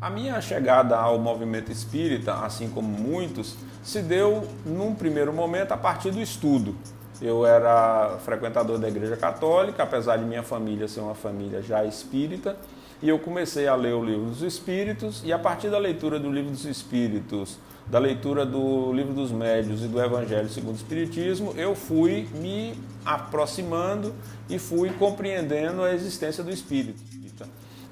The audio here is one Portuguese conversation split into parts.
A minha chegada ao movimento espírita, assim como muitos, se deu num primeiro momento a partir do estudo. Eu era frequentador da Igreja Católica, apesar de minha família ser uma família já espírita, e eu comecei a ler o Livro dos Espíritos, e a partir da leitura do Livro dos Espíritos, da leitura do Livro dos Médiuns e do Evangelho segundo o Espiritismo, eu fui me aproximando e fui compreendendo a existência do Espírito.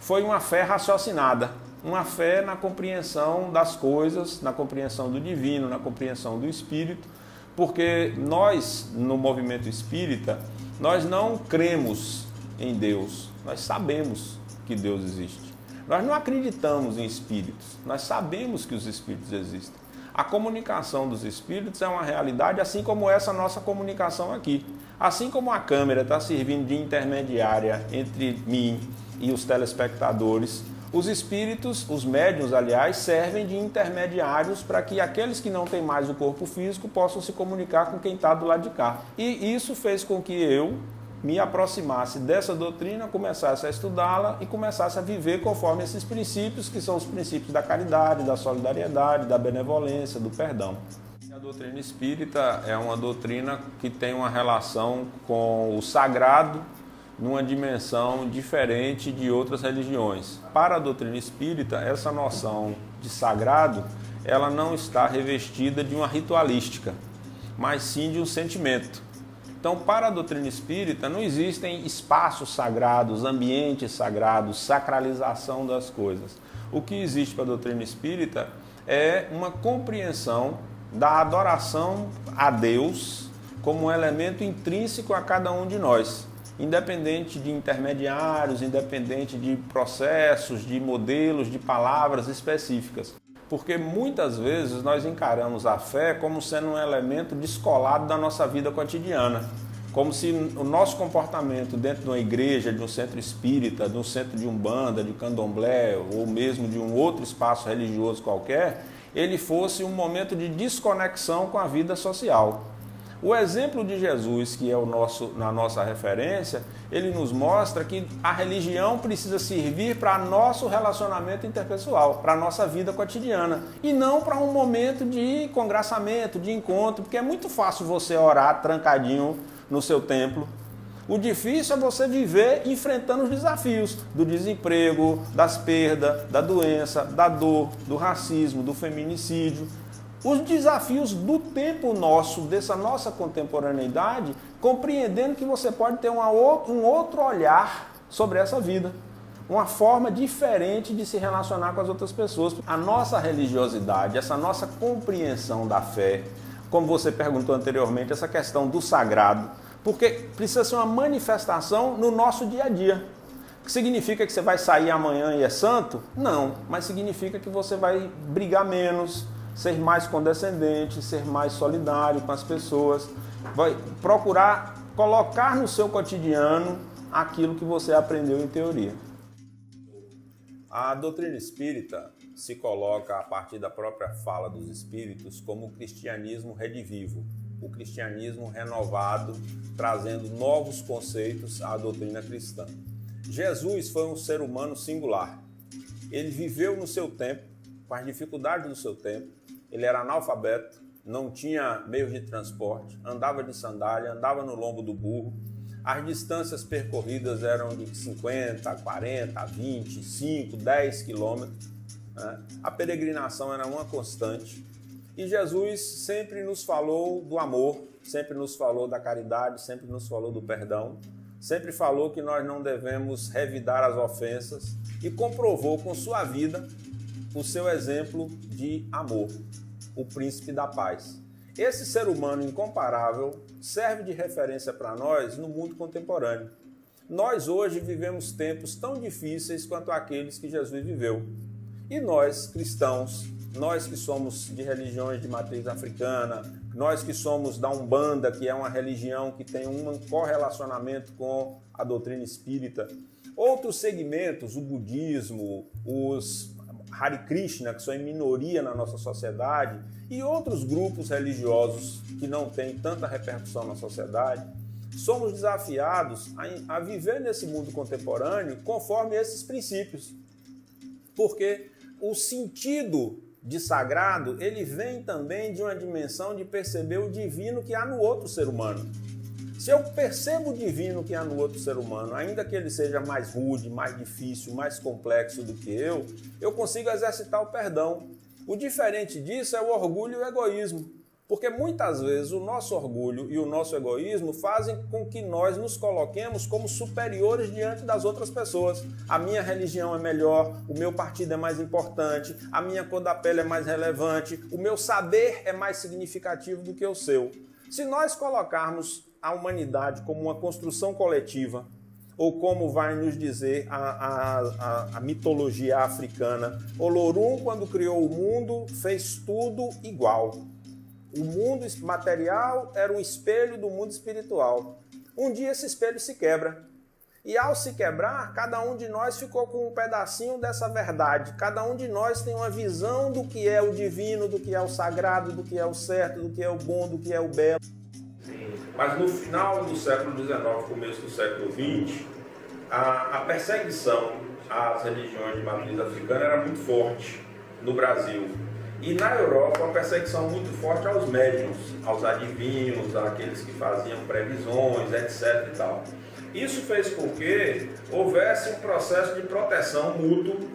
Foi uma fé raciocinada, uma fé na compreensão das coisas, na compreensão do divino, na compreensão do Espírito, porque nós, no movimento espírita, nós não cremos em Deus, nós sabemos que Deus existe. Nós não acreditamos em espíritos, nós sabemos que os espíritos existem. A comunicação dos espíritos é uma realidade, assim como essa nossa comunicação aqui. Assim como a câmera está servindo de intermediária entre mim e os telespectadores, os espíritos, os médiuns, aliás, servem de intermediários para que aqueles que não têm mais o corpo físico possam se comunicar com quem está do lado de cá. E isso fez com que eu me aproximasse dessa doutrina, começasse a estudá-la e começasse a viver conforme esses princípios, que são os princípios da caridade, da solidariedade, da benevolência, do perdão. A doutrina espírita é uma doutrina que tem uma relação com o sagrado, numa dimensão diferente de outras religiões. Para a doutrina espírita, essa noção de sagrado, ela não está revestida de uma ritualística, mas sim de um sentimento. Então, para a doutrina espírita, não existem espaços sagrados, ambientes sagrados, sacralização das coisas. O que existe para a doutrina espírita é uma compreensão da adoração a Deus como um elemento intrínseco a cada um de nós, independente de intermediários, independente de processos, de modelos, de palavras específicas. Porque muitas vezes nós encaramos a fé como sendo um elemento descolado da nossa vida cotidiana. Como se o nosso comportamento dentro de uma igreja, de um centro espírita, de um centro de umbanda, de candomblé, ou mesmo de um outro espaço religioso qualquer, ele fosse um momento de desconexão com a vida social. O exemplo de Jesus, que é na nossa referência, ele nos mostra que a religião precisa servir para nosso relacionamento interpessoal, para a nossa vida cotidiana, e não para um momento de congraçamento, de encontro, porque é muito fácil você orar trancadinho no seu templo. O difícil é você viver enfrentando os desafios do desemprego, das perdas, da doença, da dor, do racismo, do feminicídio. Os desafios do tempo nosso, dessa nossa contemporaneidade, compreendendo que você pode ter um outro olhar sobre essa vida, uma forma diferente de se relacionar com as outras pessoas. A nossa religiosidade, essa nossa compreensão da fé, como você perguntou anteriormente, essa questão do sagrado, porque precisa ser uma manifestação no nosso dia a dia. Que significa que você vai sair amanhã e é santo? Não, mas significa que você vai brigar menos, ser mais condescendente, ser mais solidário com as pessoas, vai procurar colocar no seu cotidiano aquilo que você aprendeu em teoria. A doutrina espírita se coloca a partir da própria fala dos espíritos como o cristianismo redivivo, o cristianismo renovado, trazendo novos conceitos à doutrina cristã. Jesus foi um ser humano singular. Ele viveu no seu tempo, com as dificuldades do seu tempo. Ele era analfabeto, não tinha meios de transporte, andava de sandália, andava no lombo do burro. As distâncias percorridas eram de 50, 40, 20, 5, 10 quilômetros. A peregrinação era uma constante. E Jesus sempre nos falou do amor, sempre nos falou da caridade, sempre nos falou do perdão, sempre falou que nós não devemos revidar as ofensas e comprovou com sua vida o seu exemplo de amor, o príncipe da paz. Esse ser humano incomparável serve de referência para nós no mundo contemporâneo. Nós hoje vivemos tempos tão difíceis quanto aqueles que Jesus viveu. E nós, cristãos, nós que somos de religiões de matriz africana, nós que somos da Umbanda, que é uma religião que tem um correlacionamento com a doutrina espírita, outros segmentos, o budismo, os Hare Krishna, que são em minoria na nossa sociedade, e outros grupos religiosos que não têm tanta repercussão na sociedade, somos desafiados a viver nesse mundo contemporâneo conforme esses princípios. Porque o sentido de sagrado, ele vem também de uma dimensão de perceber o divino que há no outro ser humano. Se eu percebo o divino que há no outro ser humano, ainda que ele seja mais rude, mais difícil, mais complexo do que eu consigo exercitar o perdão. O diferente disso é o orgulho e o egoísmo. Porque muitas vezes o nosso orgulho e o nosso egoísmo fazem com que nós nos coloquemos como superiores diante das outras pessoas. A minha religião é melhor, o meu partido é mais importante, a minha cor da pele é mais relevante, o meu saber é mais significativo do que o seu. Se nós colocarmos a humanidade como uma construção coletiva, ou como vai nos dizer a mitologia africana, Olorum, quando criou o mundo, fez tudo igual. O mundo material era um espelho do mundo espiritual. Um dia esse espelho se quebra. E ao se quebrar, cada um de nós ficou com um pedacinho dessa verdade. Cada um de nós tem uma visão do que é o divino, do que é o sagrado, do que é o certo, do que é o bom, do que é o belo. Mas no final do século XIX, começo do século XX, a perseguição às religiões de matriz africana era muito forte no Brasil. E na Europa, uma perseguição muito forte aos médiuns, aos adivinhos, àqueles que faziam previsões, etc. e tal. Isso fez com que houvesse um processo de proteção mútuo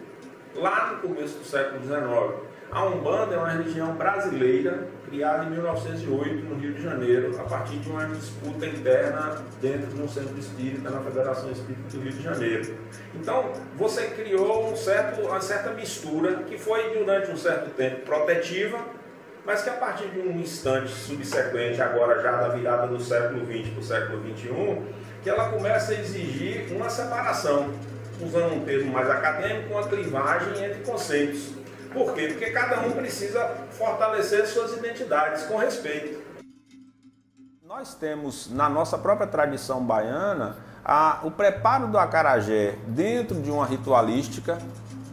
lá no começo do século XIX. A Umbanda é uma religião brasileira, criada em 1908, no Rio de Janeiro, a partir de uma disputa interna dentro de um centro espírita na Federação Espírita do Rio de Janeiro. Então, você criou uma certa mistura que foi, durante um certo tempo, protetiva, mas que a partir de um instante subsequente, agora já da virada do século XX para o século XXI, que ela começa a exigir uma separação, usando um termo mais acadêmico, uma clivagem entre conceitos. Por quê? Porque cada um precisa fortalecer suas identidades com respeito. Nós temos, na nossa própria tradição baiana, o preparo do acarajé dentro de uma ritualística,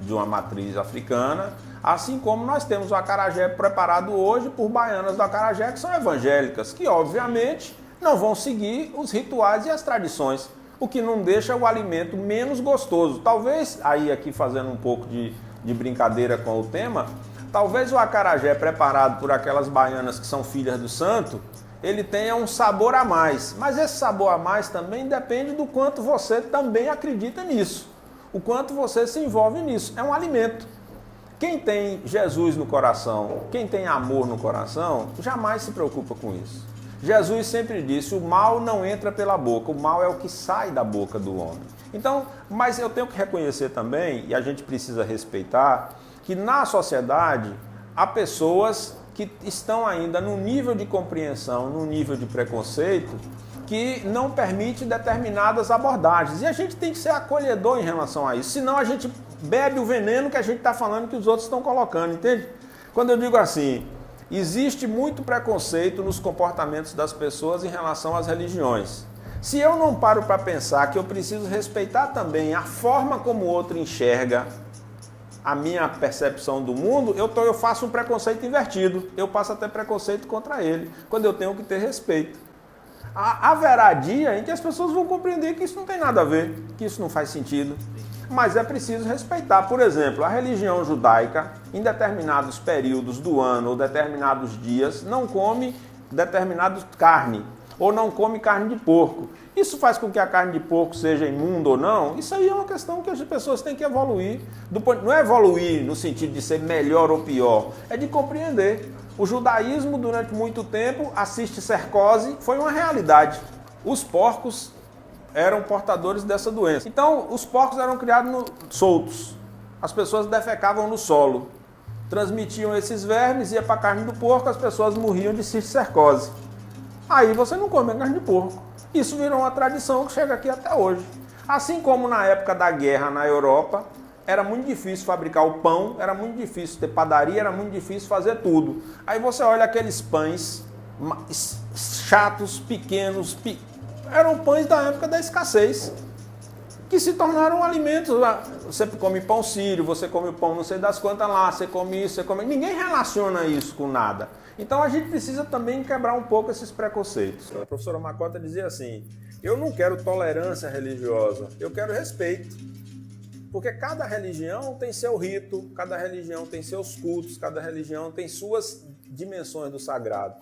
de uma matriz africana, assim como nós temos o acarajé preparado hoje por baianas do acarajé que são evangélicas, que obviamente não vão seguir os rituais e as tradições, o que não deixa o alimento menos gostoso. Talvez, aí aqui fazendo um pouco de brincadeira com o tema, talvez o acarajé preparado por aquelas baianas que são filhas do santo, ele tenha um sabor a mais. Mas esse sabor a mais também depende do quanto você também acredita nisso, o quanto você se envolve nisso. É um alimento. Quem tem Jesus no coração, quem tem amor no coração, jamais se preocupa com isso. Jesus sempre disse, o mal não entra pela boca, o mal é o que sai da boca do homem. Então, mas eu tenho que reconhecer também, e a gente precisa respeitar, que na sociedade há pessoas que estão ainda no nível de compreensão, no nível de preconceito, que não permite determinadas abordagens. E a gente tem que ser acolhedor em relação a isso, senão a gente bebe o veneno que a gente está falando que os outros estão colocando, entende? Quando eu digo assim, existe muito preconceito nos comportamentos das pessoas em relação às religiões. Se eu não paro para pensar que eu preciso respeitar também a forma como o outro enxerga a minha percepção do mundo, eu faço um preconceito invertido. Eu passo a ter preconceito contra ele, quando eu tenho que ter respeito. Haverá dia em que as pessoas vão compreender que isso não tem nada a ver, que isso não faz sentido. Mas é preciso respeitar. Por exemplo, a religião judaica, em determinados períodos do ano ou determinados dias, não come determinada carne, ou não come carne de porco. Isso faz com que a carne de porco seja imunda ou não? Isso aí é uma questão que as pessoas têm que evoluir. Não é evoluir no sentido de ser melhor ou pior, é de compreender. O judaísmo, durante muito tempo, a cisticercose foi uma realidade. Os porcos eram portadores dessa doença. Então, os porcos eram criados soltos. As pessoas defecavam no solo. Transmitiam esses vermes, ia para a carne do porco, as pessoas morriam de cisticercose. Aí você não come a carne de porco. Isso virou uma tradição que chega aqui até hoje. Assim como na época da guerra na Europa, era muito difícil fabricar o pão, era muito difícil ter padaria, era muito difícil fazer tudo. Aí você olha aqueles pães chatos, pequenos, eram pães da época da escassez, que se tornaram alimentos. Você come pão sírio, você come pão não sei das quantas lá, você come isso, você come... Ninguém relaciona isso com nada. Então a gente precisa também quebrar um pouco esses preconceitos. A professora Macota dizia assim, eu não quero tolerância religiosa, eu quero respeito. Porque cada religião tem seu rito, cada religião tem seus cultos, cada religião tem suas dimensões do sagrado.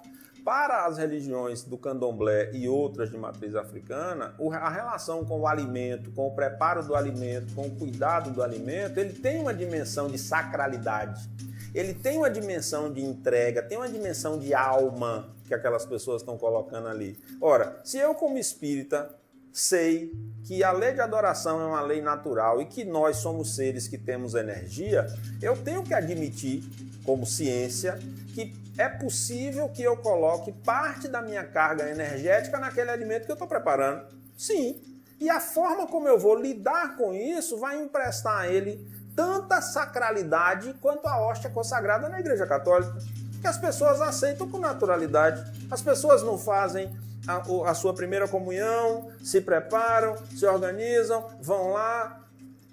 Para as religiões do candomblé e outras de matriz africana, a relação com o alimento, com o preparo do alimento, com o cuidado do alimento, ele tem uma dimensão de sacralidade. Ele tem uma dimensão de entrega, tem uma dimensão de alma que aquelas pessoas estão colocando ali. Ora, se eu como espírita sei que a lei de adoração é uma lei natural e que nós somos seres que temos energia, eu tenho que admitir, como ciência, que é possível que eu coloque parte da minha carga energética naquele alimento que eu estou preparando. Sim. E a forma como eu vou lidar com isso vai emprestar a ele tanta sacralidade quanto a hóstia consagrada na Igreja Católica, que as pessoas aceitam com naturalidade. As pessoas não fazem a sua primeira comunhão, se preparam, se organizam, vão lá.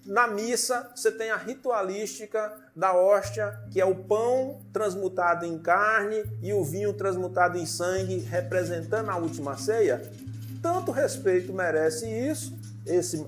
Na missa, você tem a ritualística da hóstia, que é o pão transmutado em carne e o vinho transmutado em sangue, representando a última ceia. Tanto respeito merece isso,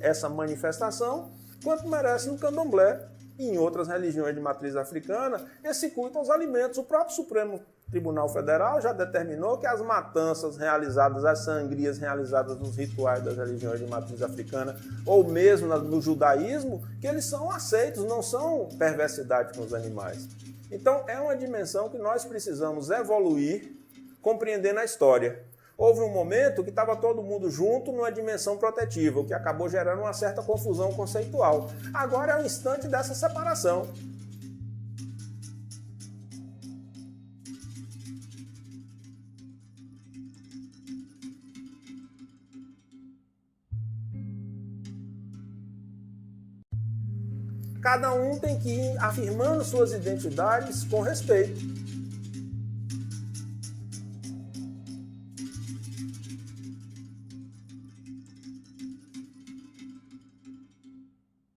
essa manifestação, quanto merece no candomblé e em outras religiões de matriz africana, esse culto aos alimentos. O próprio Supremo Tribunal Federal já determinou que as matanças realizadas, as sangrias realizadas nos rituais das religiões de matriz africana, ou mesmo no judaísmo, que eles são aceitos, não são perversidade com os animais. Então é uma dimensão que nós precisamos evoluir, compreendendo a história. Houve um momento que estava todo mundo junto numa dimensão protetiva, o que acabou gerando uma certa confusão conceitual. Agora é o instante dessa separação. Cada um tem que ir afirmando suas identidades com respeito.